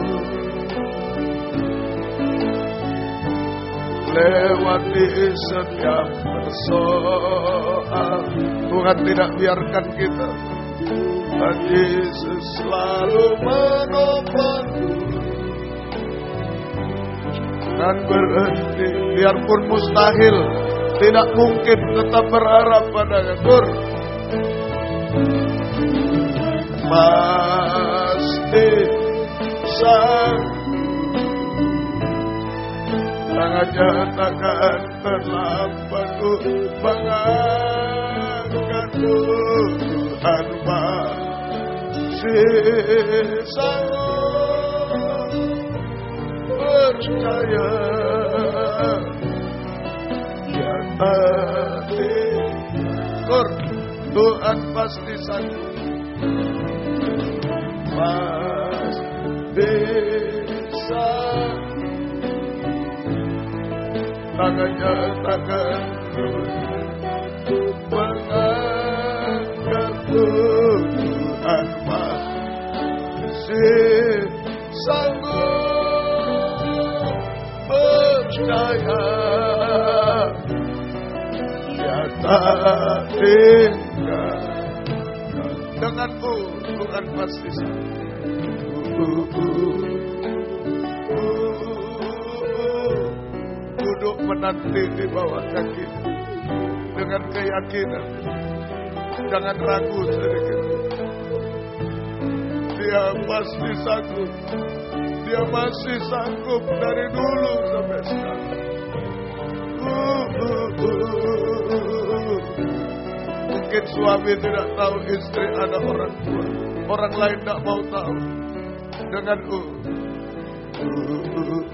lewati setiap persoalan. Tuhan tidak biarkan kita. Tuhan Yesus selalu menopangmu. Dan berhenti, biarpun mustahil, tidak mungkin, tetap berharap padanya. Pasti tangannya takkan terlambat mengangkatku. Tuhan masih sanggup, percaya ya hati. Tuhan pasti sanggup, pasti sanggup. Tangannya takkan mengangkatku. Tuhan masih sanggup, percaya dia tak tinggal denganmu. Tuhan pasti sanggup. Duduk menanti di bawah kaki dengan keyakinan, jangan ragu sedikit. Dia pasti sanggup, dia masih sanggup dari dulu sampai sekarang. Mungkin suami tidak tahu istri ada orang tua, orang lain tidak mau tahu. Dengan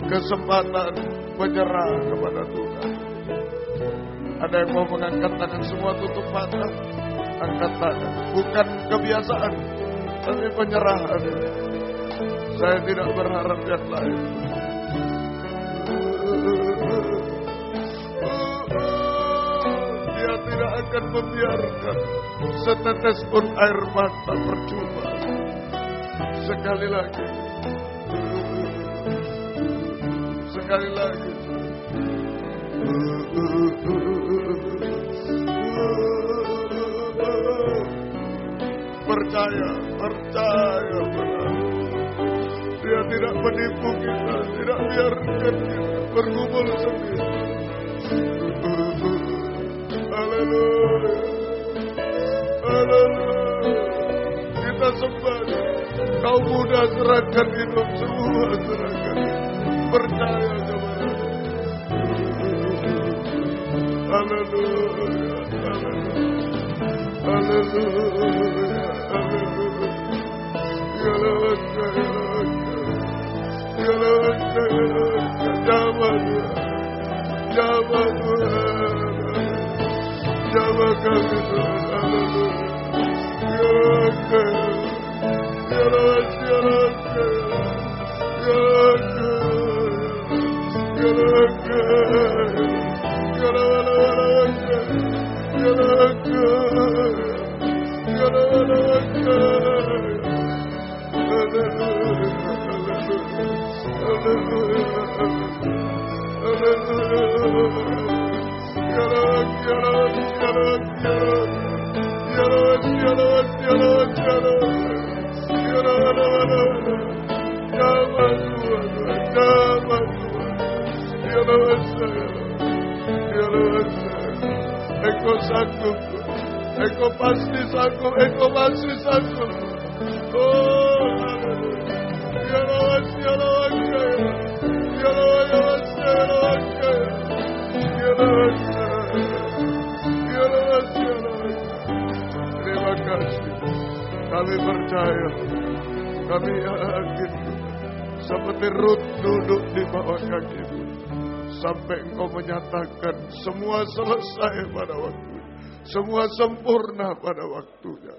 kesempatan menyerah kepada Tuhan. Ada yang mau mengangkat tangan, semua tutup mata, angkat tangan. Bukan kebiasaan, tapi penyerahan. Saya tidak berharap yang lain. Dia tidak akan membiarkan setetes pun air mata percuma. Sekali lagi, sekali lagi. Percaya, percaya. menipu kita, tidak biarkan kita bergumul sendiri. Haleluya. Haleluya. Kita sembah. Kau mudah serahkan hidup, semua serahkan. Percaya kepada Haleluya. Haleluya. Engkau sanggup, Engkau pasti sanggup, Engkau masih sanggup. Oh, terima kasih. Kami percaya, kami yakin, seperti Rut duduk di bawah kakimu, sampai Engkau menyatakan semua selesai pada waktunya, semua sempurna pada waktunya.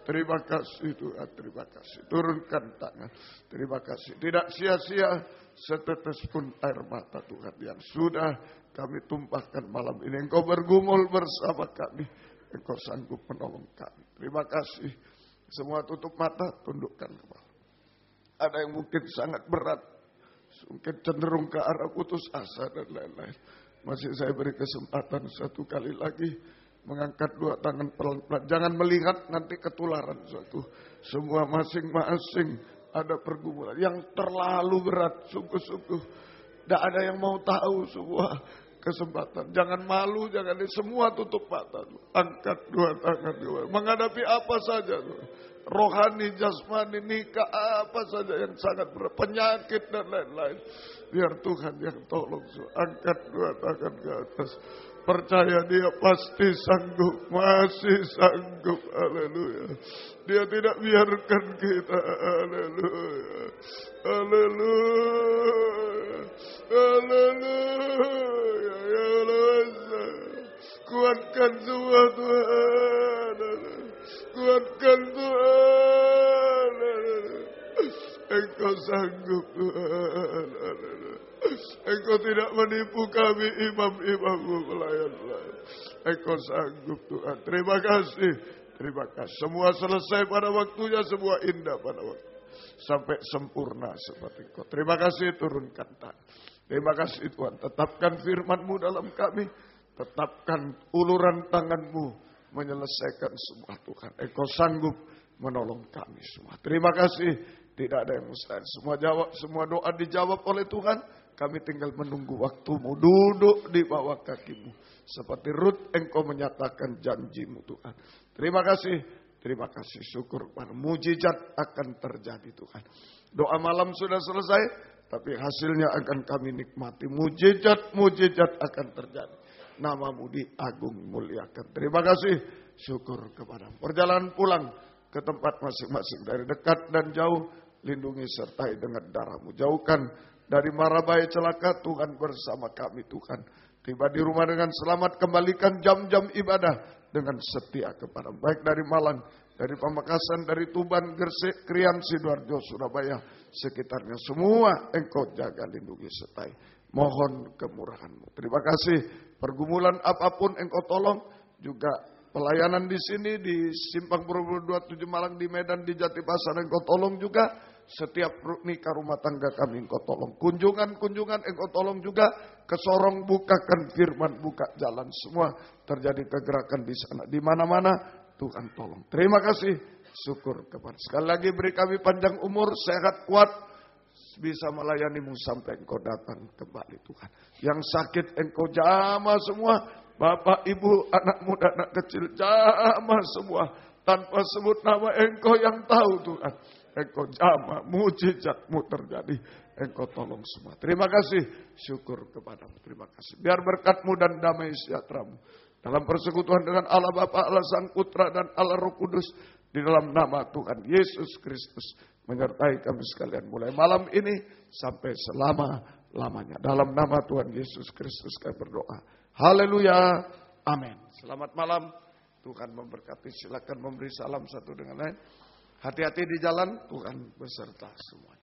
Terima kasih Tuhan, terima kasih. Turunkan tangan, terima kasih. Tidak sia-sia setetes pun air mata Tuhan yang sudah kami tumpahkan malam ini. Engkau bergumul bersama kami, Engkau sanggup menolong kami. Terima kasih. Semua tutup mata, tundukkan kepala. Ada yang mungkin sangat berat, mungkin cenderung ke arah putus asa dan lain-lain. Masih saya beri kesempatan satu kali lagi. Mengangkat dua tangan pelan-pelan. Jangan melihat nanti ketularan suatu. Semua masing-masing ada pergumulan yang terlalu berat. Sungguh-sungguh. Tidak ada yang mau tahu semua kesempatan. Jangan malu, jangan semua tutup mata. Angkat dua tangan. Menghadapi apa saja. Rohani, jasmani, nikah, apa saja yang sangat berat. Penyakit dan lain-lain. Biar Tuhan yang tolong. Angkat dua tangan ke atas. Percaya dia pasti sanggup, masih sanggup, haleluya. Dia tidak biarkan kita, haleluya. Haleluya, haleluya, ya Allah. Kuatkan semua Tuhan, kuatkan Tuhan, Engkau sanggup Tuhan, haleluya. Engkau tidak menipu kami imam-imammu pelayan-pelayan. Engkau sanggup Tuhan. Terima kasih. Terima kasih. Semua selesai pada waktunya. Semua indah pada waktu. Sampai sempurna seperti Engkau. Terima kasih. Turunkan tangan. Terima kasih Tuhan. Tetapkan firman-Mu dalam kami. Tetapkan uluran tangan-Mu menyelesaikan semua Tuhan. Engkau sanggup menolong kami semua. Terima kasih. Tidak ada yang mustahil. Semua doa dijawab oleh Tuhan. Kami tinggal menunggu waktu-Mu, duduk di bawah kaki-Mu. Seperti Rut, Engkau menyatakan janji-Mu Tuhan. Terima kasih, syukur kepada mujizat akan terjadi Tuhan. Doa malam sudah selesai, tapi hasilnya akan kami nikmati. Mujizat akan terjadi. Nama-Mu diagung muliakan. Terima kasih, syukur kepada perjalanan pulang ke tempat masing-masing. Dari dekat dan jauh, lindungi sertai dengan darah-Mu. Jauhkan dari mara bahaya celaka, Tuhan bersama kami Tuhan. Tiba di rumah dengan selamat, kembalikan jam-jam ibadah dengan setia kepada baik dari Malang, dari Pamekasan, dari Tuban, Gresik, Krian, Sidoarjo, Surabaya, sekitarnya semua Engkau jaga, lindungi, sertai. Mohon kemurahan-Mu. Terima kasih. Pergumulan apapun Engkau tolong. Juga pelayanan di sini, di Simpang Borobudur 27 Malang, di Medan, di Jatibasar Engkau tolong juga. Setiap nikah rumah tangga kami Engkau tolong. Kunjungan Engkau tolong juga. Ke Sorong bukakan firman, buka jalan semua. Terjadi kegerakan di sana. Di mana-mana Tuhan tolong. Terima kasih. Syukur kepada. Sekali lagi beri kami panjang umur, sehat, kuat. bisa melayanimu sampai Engkau datang kembali Tuhan. Yang sakit Engkau jamah semua. Bapak, Ibu, anak muda, anak kecil, jamah semua. Tanpa sebut nama Engkau yang tahu Tuhan. Engkau jamah, mujizat-Mu terjadi. Engkau tolong semua. Terima kasih, syukur kepadamu. Terima kasih. Biar berkat-Mu dan damai sejahtera-Mu dalam persekutuan dengan Allah Bapa, Allah Sang Putra, dan Allah Roh Kudus. Di dalam nama Tuhan Yesus Kristus menyertai kami sekalian. Mulai malam ini sampai selama-lamanya. Dalam nama Tuhan Yesus Kristus kami berdoa. Haleluya. Amin. Selamat malam. Tuhan memberkati. Silakan memberi salam satu dengan lain. Hati-hati di jalan. Tuhan beserta semua.